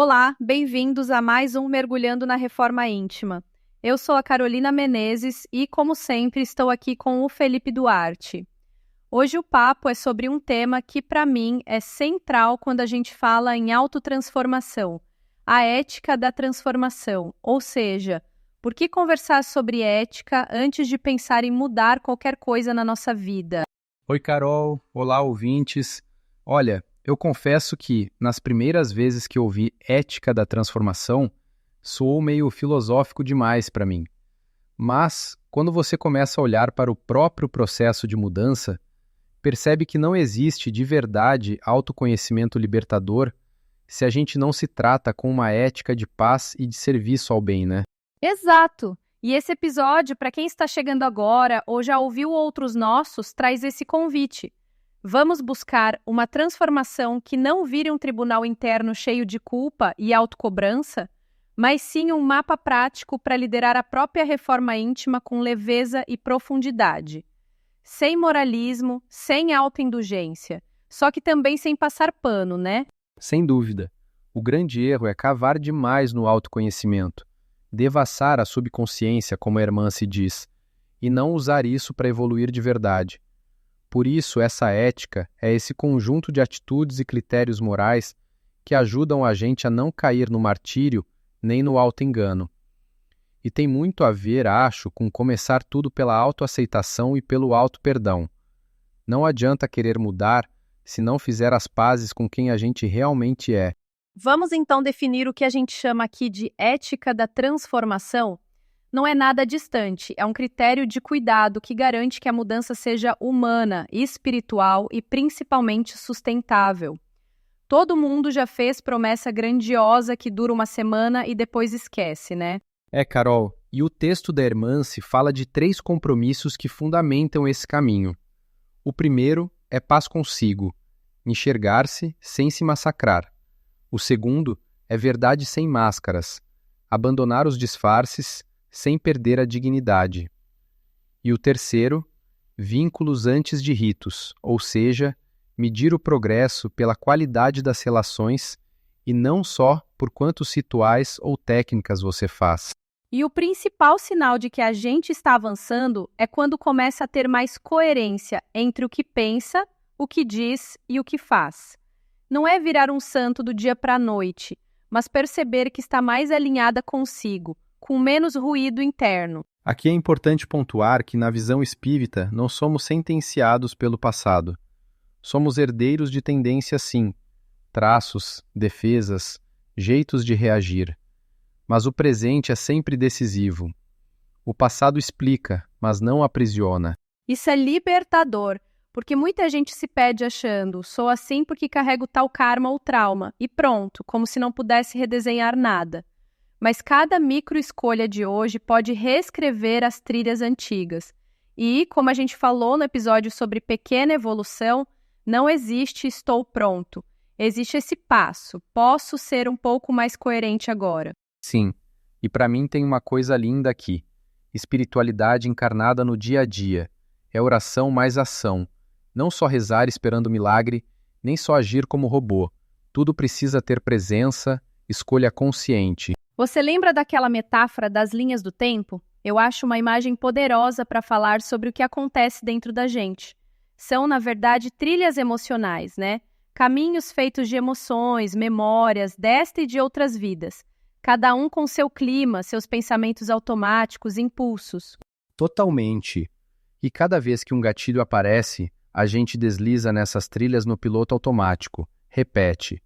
Olá, bem-vindos a mais um Mergulhando na Reforma Íntima. Eu sou a Carolina Menezes e, como sempre, estou aqui com o Felipe Duarte. Hoje o papo é sobre um tema que, para mim, é central quando a gente fala em autotransformação, a ética da transformação, ou seja, por que conversar sobre ética antes de pensar em mudar qualquer coisa na nossa vida? Oi, Carol. Olá, ouvintes. Olha, eu confesso que, nas primeiras vezes que ouvi ética da transformação, soou meio filosófico demais para mim. Mas, quando você começa a olhar para o próprio processo de mudança, percebe que não existe de verdade autoconhecimento libertador se a gente não se trata com uma ética de paz e de serviço ao bem, né? Exato! E esse episódio, para quem está chegando agora ou já ouviu outros nossos, traz esse convite. Vamos buscar uma transformação que não vire um tribunal interno cheio de culpa e autocobrança, mas sim um mapa prático para liderar a própria reforma íntima com leveza e profundidade. Sem moralismo, sem autoindulgência, só que também sem passar pano, né? Sem dúvida. O grande erro é cavar demais no autoconhecimento, devassar a subconsciência, como a irmã se diz, e não usar isso para evoluir de verdade. Por isso, essa ética é esse conjunto de atitudes e critérios morais que ajudam a gente a não cair no martírio nem no autoengano. E tem muito a ver, acho, com começar tudo pela autoaceitação e pelo auto-perdão. Não adianta querer mudar se não fizer as pazes com quem a gente realmente é. Vamos então definir o que a gente chama aqui de ética da transformação? Não é nada distante, é um critério de cuidado que garante que a mudança seja humana, espiritual e principalmente sustentável. Todo mundo já fez promessa grandiosa que dura uma semana e depois esquece, né? Carol, e o texto da irmã se fala de 3 compromissos que fundamentam esse caminho. O primeiro é paz consigo, enxergar-se sem se massacrar. O segundo é verdade sem máscaras, abandonar os disfarces sem perder a dignidade. E o terceiro, vínculos antes de ritos, ou seja, medir o progresso pela qualidade das relações e não só por quantos rituais ou técnicas você faz. E o principal sinal de que a gente está avançando é quando começa a ter mais coerência entre o que pensa, o que diz e o que faz. Não é virar um santo do dia para a noite, mas perceber que está mais alinhada consigo, com menos ruído interno. Aqui é importante pontuar que, na visão espírita, não somos sentenciados pelo passado. Somos herdeiros de tendências, sim, traços, defesas, jeitos de reagir. Mas o presente é sempre decisivo. O passado explica, mas não aprisiona. Isso é libertador, porque muita gente se pede achando, sou assim porque carrego tal karma ou trauma, e pronto, como se não pudesse redesenhar nada. Mas cada microescolha de hoje pode reescrever as trilhas antigas. E, como a gente falou no episódio sobre pequena evolução, não existe estou pronto. Existe esse passo, posso ser um pouco mais coerente agora. Sim, e para mim tem uma coisa linda aqui. Espiritualidade encarnada no dia a dia. É oração mais ação. Não só rezar esperando milagre, nem só agir como robô. Tudo precisa ter presença, escolha consciente. Você lembra daquela metáfora das linhas do tempo? Eu acho uma imagem poderosa para falar sobre o que acontece dentro da gente. São, na verdade, trilhas emocionais, né? Caminhos feitos de emoções, memórias, desta e de outras vidas. Cada um com seu clima, seus pensamentos automáticos, impulsos. Totalmente. E cada vez que um gatilho aparece, a gente desliza nessas trilhas no piloto automático. Repete.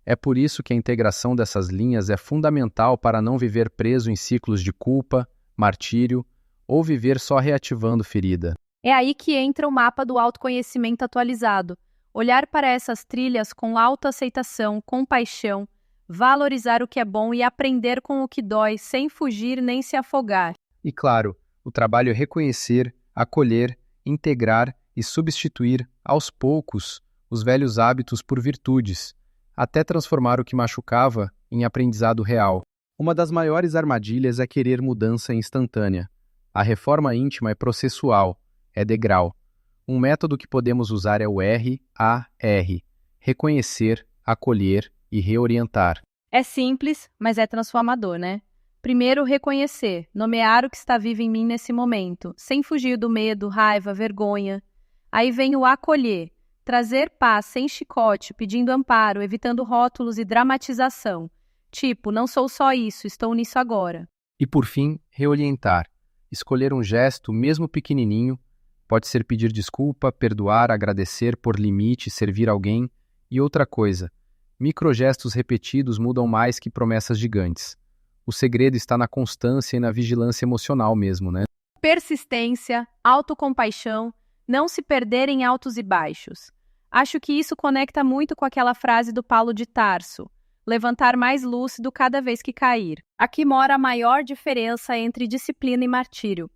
É por isso que a integração dessas linhas é fundamental para não viver preso em ciclos de culpa, martírio ou viver só reativando ferida. É aí que entra o mapa do autoconhecimento atualizado. Olhar para essas trilhas com autoaceitação, compaixão, valorizar o que é bom e aprender com o que dói, sem fugir nem se afogar. E claro, o trabalho é reconhecer, acolher, integrar e substituir, aos poucos, os velhos hábitos por virtudes, até transformar o que machucava em aprendizado real. Uma das maiores armadilhas é querer mudança instantânea. A reforma íntima é processual, é degrau. Um método que podemos usar é o RAR, reconhecer, acolher e reorientar. É simples, mas é transformador, né? Primeiro, reconhecer, nomear o que está vivo em mim nesse momento, sem fugir do medo, raiva, vergonha. Aí vem o acolher, trazer paz sem chicote, pedindo amparo, evitando rótulos e dramatização. Tipo, não sou só isso, estou nisso agora. E por fim, reorientar. Escolher um gesto, mesmo pequenininho, pode ser pedir desculpa, perdoar, agradecer, pôr limite, servir alguém. E outra coisa, microgestos repetidos mudam mais que promessas gigantes. O segredo está na constância e na vigilância emocional mesmo, né? Persistência, autocompaixão, não se perder em altos e baixos. Acho que isso conecta muito com aquela frase do Paulo de Tarso: levantar mais lúcido cada vez que cair. Aqui mora a maior diferença entre disciplina e martírio.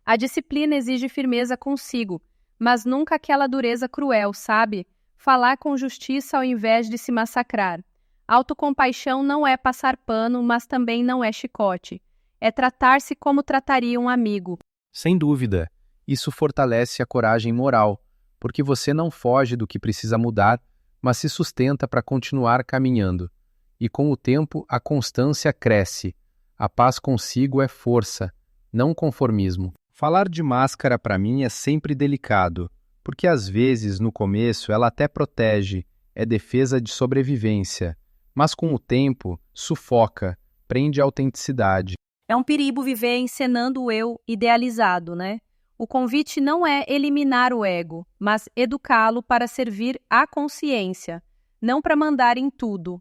A disciplina exige firmeza consigo, mas nunca aquela dureza cruel, sabe? Falar com justiça ao invés de se massacrar. Autocompaixão não é passar pano, mas também não é chicote. É tratar-se como trataria um amigo. Sem dúvida, isso fortalece a coragem moral, porque você não foge do que precisa mudar, mas se sustenta para continuar caminhando. E com o tempo, a constância cresce. A paz consigo é força, não conformismo. Falar de máscara para mim é sempre delicado, porque às vezes, no começo, ela até protege, é defesa de sobrevivência, mas com o tempo, sufoca, prende a autenticidade. É um perigo viver encenando o eu idealizado, né? O convite não é eliminar o ego, mas educá-lo para servir à consciência, não para mandar em tudo.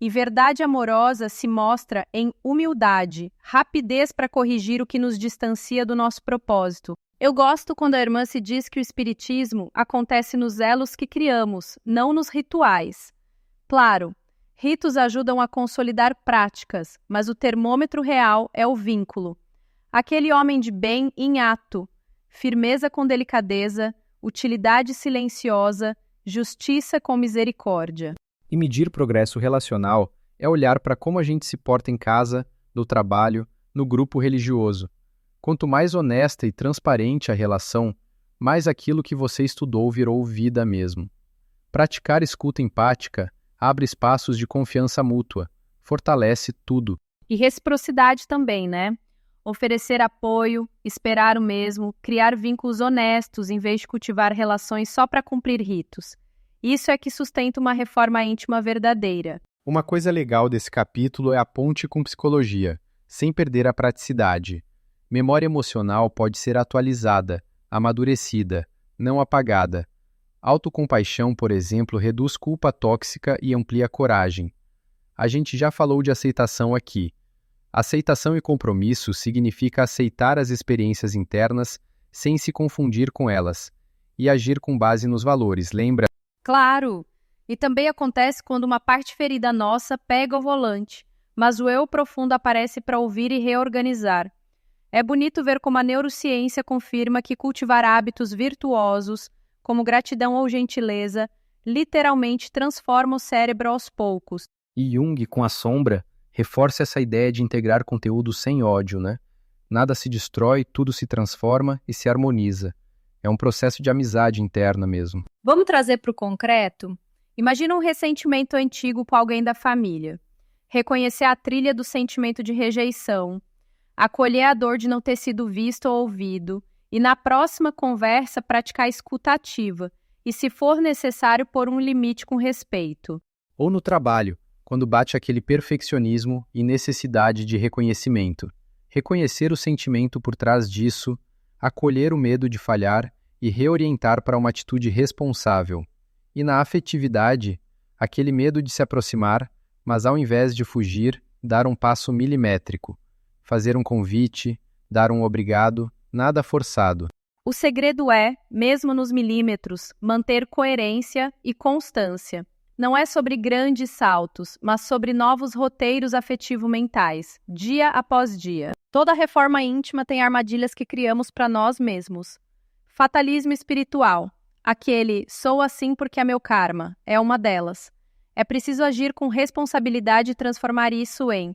E verdade amorosa se mostra em humildade, rapidez para corrigir o que nos distancia do nosso propósito. Eu gosto quando a irmã se diz que o espiritismo acontece nos elos que criamos, não nos rituais. Claro, ritos ajudam a consolidar práticas, mas o termômetro real é o vínculo. Aquele homem de bem em ato, firmeza com delicadeza, utilidade silenciosa, justiça com misericórdia. E medir progresso relacional é olhar para como a gente se porta em casa, no trabalho, no grupo religioso. Quanto mais honesta e transparente a relação, mais aquilo que você estudou virou vida mesmo. Praticar escuta empática abre espaços de confiança mútua, fortalece tudo. E reciprocidade também, né? Oferecer apoio, esperar o mesmo, criar vínculos honestos em vez de cultivar relações só para cumprir ritos. Isso é que sustenta uma reforma íntima verdadeira. Uma coisa legal desse capítulo é a ponte com psicologia, sem perder a praticidade. Memória emocional pode ser atualizada, amadurecida, não apagada. Autocompaixão, por exemplo, reduz culpa tóxica e amplia a coragem. A gente já falou de aceitação aqui. Aceitação e compromisso significa aceitar as experiências internas sem se confundir com elas e agir com base nos valores, lembra? Claro! E também acontece quando uma parte ferida nossa pega o volante, mas o eu profundo aparece para ouvir e reorganizar. É bonito ver como a neurociência confirma que cultivar hábitos virtuosos, como gratidão ou gentileza, literalmente transforma o cérebro aos poucos. E Jung, com a sombra, reforça essa ideia de integrar conteúdo sem ódio, né? Nada se destrói, tudo se transforma e se harmoniza. É um processo de amizade interna mesmo. Vamos trazer para o concreto? Imagina um ressentimento antigo com alguém da família. Reconhecer a trilha do sentimento de rejeição, acolher a dor de não ter sido visto ou ouvido, e na próxima conversa praticar a escuta ativa, e se for necessário pôr um limite com respeito. Ou no trabalho, quando bate aquele perfeccionismo e necessidade de reconhecimento. Reconhecer o sentimento por trás disso, acolher o medo de falhar e reorientar para uma atitude responsável. E na afetividade, aquele medo de se aproximar, mas ao invés de fugir, dar um passo milimétrico. Fazer um convite, dar um obrigado, nada forçado. O segredo é, mesmo nos milímetros, manter coerência e constância. Não é sobre grandes saltos, mas sobre novos roteiros afetivo-mentais, dia após dia. Toda reforma íntima tem armadilhas que criamos para nós mesmos. Fatalismo espiritual. Aquele "sou assim porque é meu karma" é uma delas. É preciso agir com responsabilidade e transformar isso em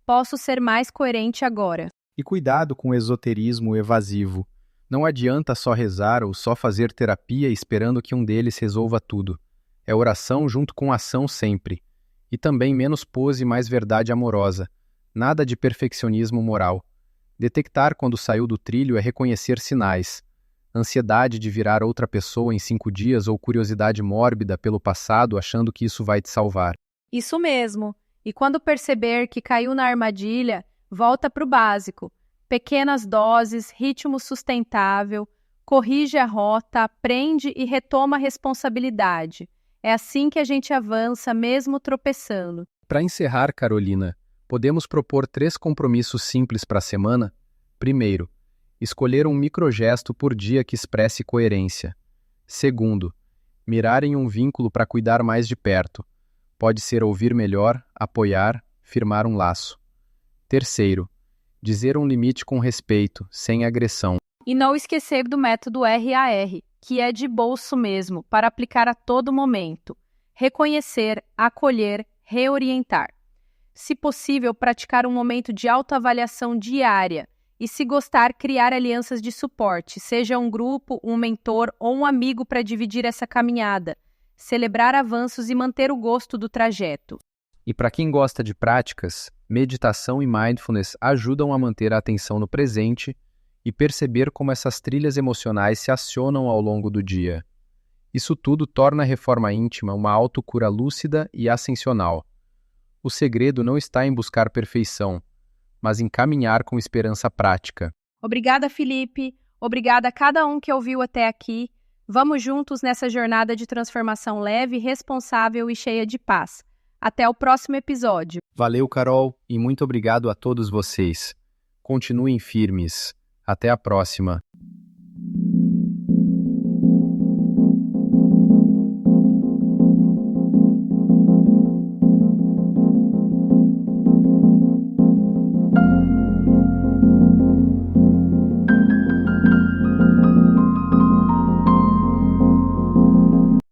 "posso ser mais coerente agora". E cuidado com o esoterismo evasivo. Não adianta só rezar ou só fazer terapia esperando que um deles resolva tudo. É oração junto com ação sempre. E também menos pose e mais verdade amorosa. Nada de perfeccionismo moral. Detectar quando saiu do trilho é reconhecer sinais. Ansiedade de virar outra pessoa em 5 dias ou curiosidade mórbida pelo passado achando que isso vai te salvar. Isso mesmo. E quando perceber que caiu na armadilha, volta para o básico. Pequenas doses, ritmo sustentável, corrige a rota, aprende e retoma a responsabilidade. É assim que a gente avança, mesmo tropeçando. Para encerrar, Carolina, podemos propor 3 compromissos simples para a semana? Primeiro, escolher um microgesto por dia que expresse coerência. Segundo, mirar em um vínculo para cuidar mais de perto. Pode ser ouvir melhor, apoiar, firmar um laço. Terceiro, dizer um limite com respeito, sem agressão. E não esquecer do método RAR, que é de bolso mesmo, para aplicar a todo momento. Reconhecer, acolher, reorientar. Se possível, praticar um momento de autoavaliação diária. E se gostar, criar alianças de suporte, seja um grupo, um mentor ou um amigo para dividir essa caminhada. Celebrar avanços e manter o gosto do trajeto. E para quem gosta de práticas, meditação e mindfulness ajudam a manter a atenção no presente e perceber como essas trilhas emocionais se acionam ao longo do dia. Isso tudo torna a reforma íntima uma autocura lúcida e ascensional. O segredo não está em buscar perfeição, mas em caminhar com esperança prática. Obrigada, Felipe. Obrigada a cada um que ouviu até aqui. Vamos juntos nessa jornada de transformação leve, responsável e cheia de paz. Até o próximo episódio. Valeu, Carol, e muito obrigado a todos vocês. Continuem firmes. Até a próxima.